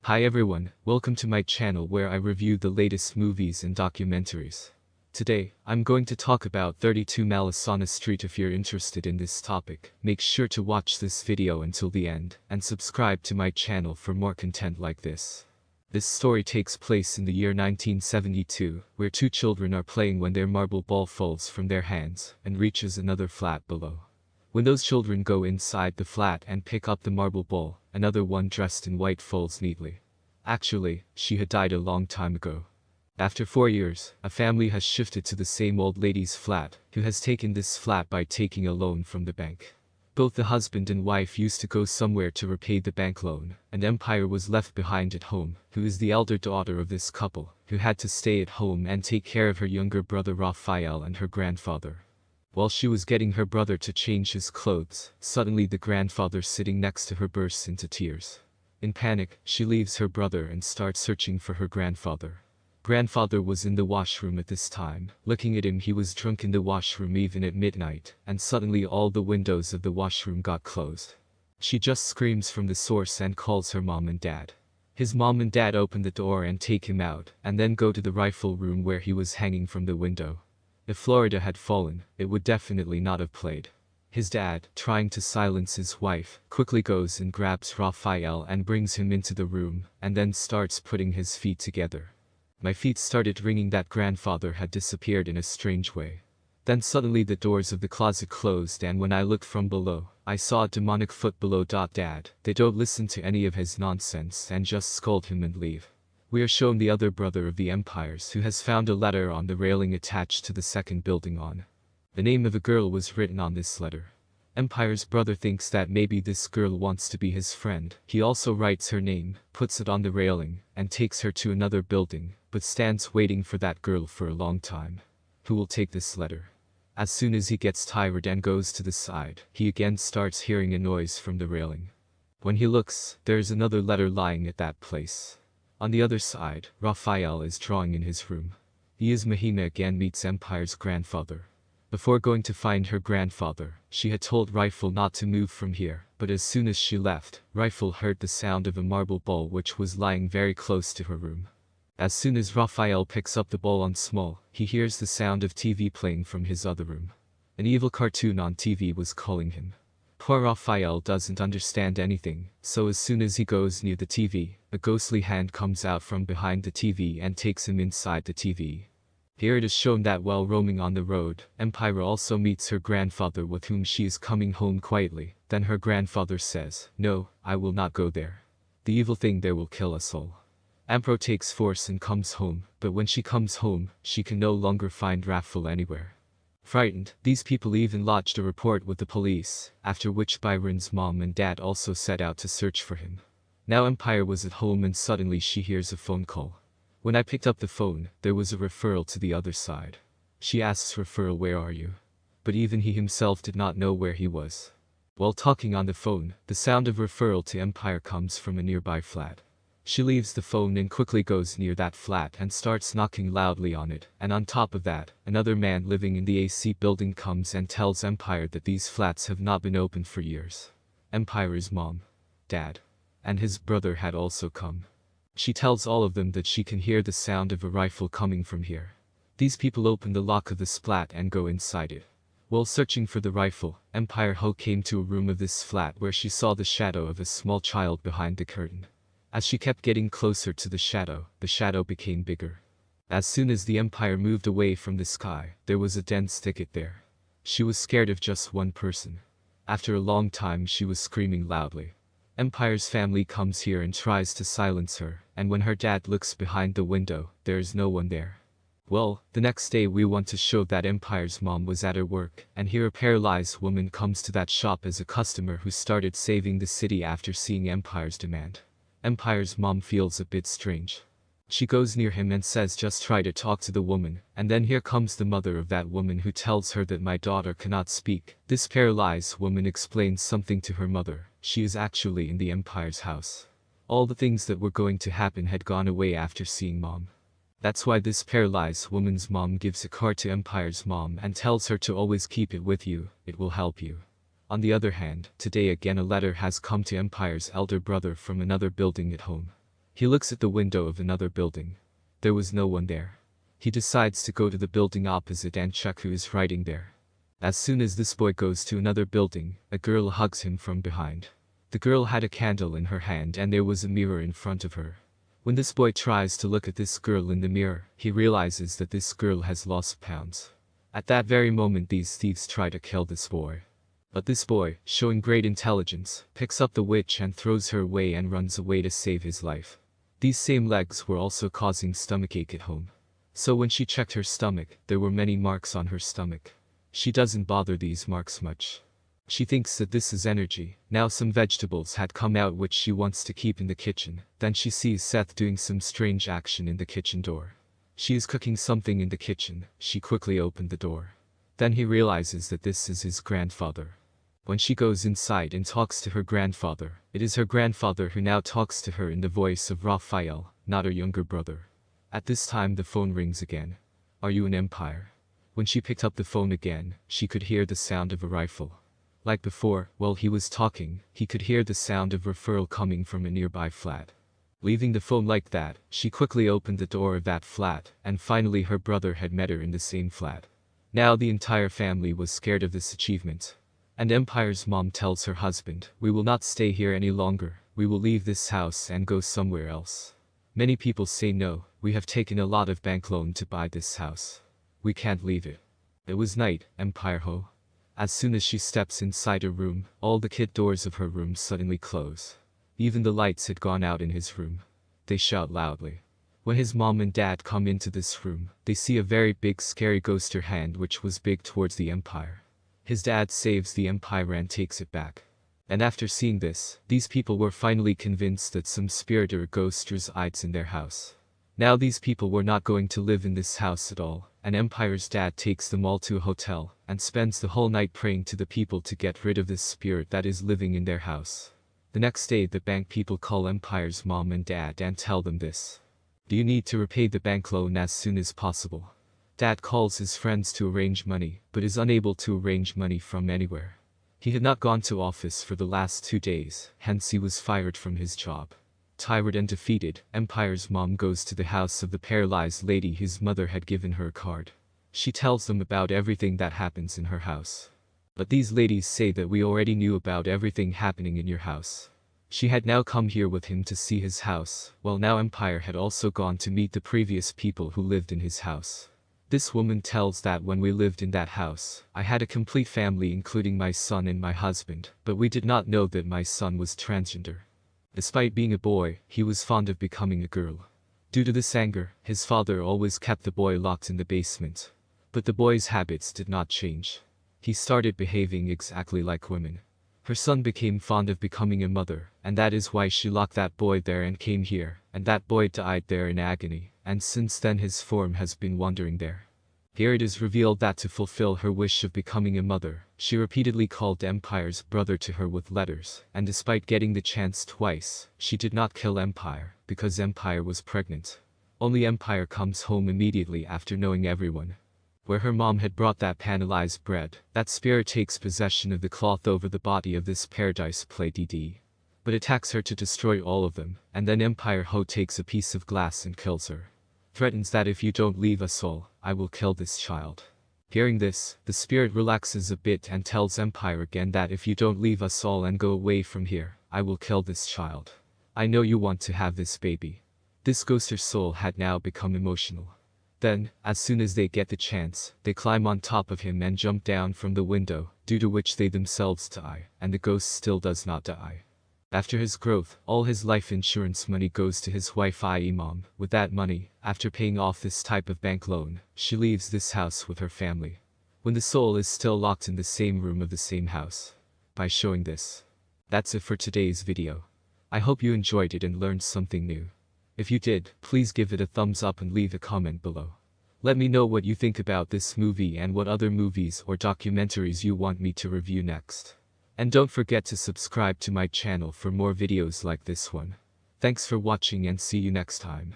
Hi everyone, welcome to my channel where I review the latest movies and documentaries. Today, I'm going to talk about 32 Malasana Street. If you're interested in this topic, make sure to watch this video until the end, and subscribe to my channel for more content like this. This story takes place in the year 1972, where two children are playing when their marble ball falls from their hands and reaches another flat below. When those children go inside the flat and pick up the marble ball, another one dressed in white falls neatly. Actually, she had died a long time ago. After 4 years, a family has shifted to the same old lady's flat, who has taken this flat by taking a loan from the bank. Both the husband and wife used to go somewhere to repay the bank loan, and Empire was left behind at home, who is the elder daughter of this couple, who had to stay at home and take care of her younger brother Raphael and her grandfather. While she was getting her brother to change his clothes, suddenly the grandfather sitting next to her bursts into tears. In panic, she leaves her brother and starts searching for her grandfather. Grandfather was in the washroom at this time. Looking at him, he was drunk in the washroom even at midnight, and suddenly all the windows of the washroom got closed. She just screams from the source and calls her mom and dad. His mom and dad open the door and take him out, and then go to the rifle room where he was hanging from the window. If Florida had fallen, it would definitely not have played. His dad, trying to silence his wife, quickly goes and grabs Raphael and brings him into the room, and then starts putting his feet together. My feet started ringing that grandfather had disappeared in a strange way. Then suddenly the doors of the closet closed, and when I looked from below, I saw a demonic foot below. Dad, they don't listen to any of his nonsense and just scold him and leave. We are shown the other brother of the Empires who has found a letter on the railing attached to the second building on. The name of a girl was written on this letter. Empire's brother thinks that maybe this girl wants to be his friend. He also writes her name, puts it on the railing, and takes her to another building, but stands waiting for that girl for a long time. Who will take this letter? As soon as he gets tired and goes to the side, he again starts hearing a noise from the railing. When he looks, there is another letter lying at that place. On the other side, Raphael is drawing in his room. He is Mahima again meets Empire's grandfather. Before going to find her grandfather, she had told Rifle not to move from here, but as soon as she left, Rifle heard the sound of a marble ball which was lying very close to her room. As soon as Raphael picks up the ball on small, he hears the sound of TV playing from his other room. An evil cartoon on TV was calling him. Poor Raphael doesn't understand anything, so as soon as he goes near the TV, a ghostly hand comes out from behind the TV and takes him inside the TV. Here it is shown that while roaming on the road, Empire also meets her grandfather with whom she is coming home quietly. Then her grandfather says, "No, I will not go there. The evil thing there will kill us all." Empro takes force and comes home, but when she comes home, she can no longer find Raphael anywhere. Frightened, these people even lodged a report with the police, after which Byron's mom and dad also set out to search for him. Now Empire was at home and suddenly she hears a phone call. When I picked up the phone, there was a referral to the other side. She asks referral, "Where are you?" But even he himself did not know where he was. While talking on the phone, the sound of referral to Empire comes from a nearby flat. She leaves the phone and quickly goes near that flat and starts knocking loudly on it, and on top of that, another man living in the AC building comes and tells Empire that these flats have not been opened for years. Empire's mom, dad, and his brother had also come. She tells all of them that she can hear the sound of a rifle coming from here. These people open the lock of the flat and go inside it. While searching for the rifle, Empire Ho came to a room of this flat where she saw the shadow of a small child behind the curtain. As she kept getting closer to the shadow became bigger. As soon as the Empire moved away from the sky, there was a dense thicket there. She was scared of just one person. After a long time she was screaming loudly. Empire's family comes here and tries to silence her, and when her dad looks behind the window, there is no one there. Well, the next day we want to show that Empire's mom was at her work, and here a paralyzed woman comes to that shop as a customer who started saving the city after seeing Empire's demand. Empire's mom feels a bit strange. She goes near him and says just try to talk to the woman, and then here comes the mother of that woman who tells her that my daughter cannot speak. This paralyzed woman explains something to her mother. She is actually in the Empire's house. All the things that were going to happen had gone away after seeing mom. That's why this paralyzed woman's mom gives a card to Empire's mom and tells her to always keep it with you, it will help you. On the other hand, today again a letter has come to Empire's elder brother from another building at home. He looks at the window of another building. There was no one there. He decides to go to the building opposite and check who is riding there. As soon as this boy goes to another building, a girl hugs him from behind. The girl had a candle in her hand and there was a mirror in front of her. When this boy tries to look at this girl in the mirror, he realizes that this girl has lost pounds. At that very moment these thieves try to kill this boy. But this boy, showing great intelligence, picks up the witch and throws her away and runs away to save his life. These same legs were also causing stomachache at home. So when she checked her stomach, there were many marks on her stomach. She doesn't bother these marks much. She thinks that this is energy. Now some vegetables had come out which she wants to keep in the kitchen. Then she sees Seth doing some strange action in the kitchen door. She is cooking something in the kitchen. She quickly opened the door. Then he realizes that this is his grandfather. When she goes inside and talks to her grandfather, it is her grandfather who now talks to her in the voice of Raphael, not her younger brother. At this time the phone rings again. Are you an Empire? When she picked up the phone again, she could hear the sound of a rifle. Like before, while he was talking, he could hear the sound of referral coming from a nearby flat. Leaving the phone like that, she quickly opened the door of that flat, and finally her brother had met her in the same flat. Now the entire family was scared of this achievement. And Empire's mom tells her husband, "We will not stay here any longer, we will leave this house and go somewhere else." Many people say no, we have taken a lot of bank loan to buy this house. We can't leave it. It was night, Empire ho. As soon as she steps inside her room, all the kid doors of her room suddenly close. Even the lights had gone out in his room. They shout loudly. When his mom and dad come into this room, they see a very big scary ghoster hand which was big towards the Empire. His dad saves the Empire and takes it back. And after seeing this, these people were finally convinced that some spirit or ghost resides in their house. Now these people were not going to live in this house at all, and Empire's dad takes them all to a hotel, and spends the whole night praying to the people to get rid of this spirit that is living in their house. The next day the bank people call Empire's mom and dad and tell them this. Do you need to repay the bank loan as soon as possible? Dad calls his friends to arrange money, but is unable to arrange money from anywhere. He had not gone to office for the last 2 days, hence he was fired from his job. Tired and defeated, Empire's mom goes to the house of the paralyzed lady whose mother had given her a card. She tells them about everything that happens in her house. But these ladies say that we already knew about everything happening in your house. She had now come here with him to see his house, while now Empire had also gone to meet the previous people who lived in his house. This woman tells that when we lived in that house, I had a complete family including my son and my husband, but we did not know that my son was transgender. Despite being a boy, he was fond of becoming a girl. Due to this anger, his father always kept the boy locked in the basement. But the boy's habits did not change. He started behaving exactly like women. Her son became fond of becoming a mother, and that is why she locked that boy there and came here, and that boy died there in agony, and since then his form has been wandering there. Here it is revealed that to fulfill her wish of becoming a mother, she repeatedly called Empire's brother to her with letters, and despite getting the chance twice, she did not kill Empire, because Empire was pregnant. Only Empire comes home immediately after knowing everyone. Where her mom had brought that panelized bread, that spirit takes possession of the cloth over the body of this paradise play but attacks her to destroy all of them, and then Empire Ho takes a piece of glass and kills her. Threatens that if you don't leave us all, I will kill this child. Hearing this, the spirit relaxes a bit and tells Empire again that if you don't leave us all and go away from here, I will kill this child. I know you want to have this baby. This ghoster's soul had now become emotional. Then, as soon as they get the chance, they climb on top of him and jump down from the window, due to which they themselves die, and the ghost still does not die. After his growth, all his life insurance money goes to his wife i.e. mom. With that money, after paying off this type of bank loan, she leaves this house with her family. When the soul is still locked in the same room of the same house. By showing this. That's it for today's video. I hope you enjoyed it and learned something new. If you did, please give it a thumbs up and leave a comment below. Let me know what you think about this movie and what other movies or documentaries you want me to review next. And don't forget to subscribe to my channel for more videos like this one. Thanks for watching and see you next time.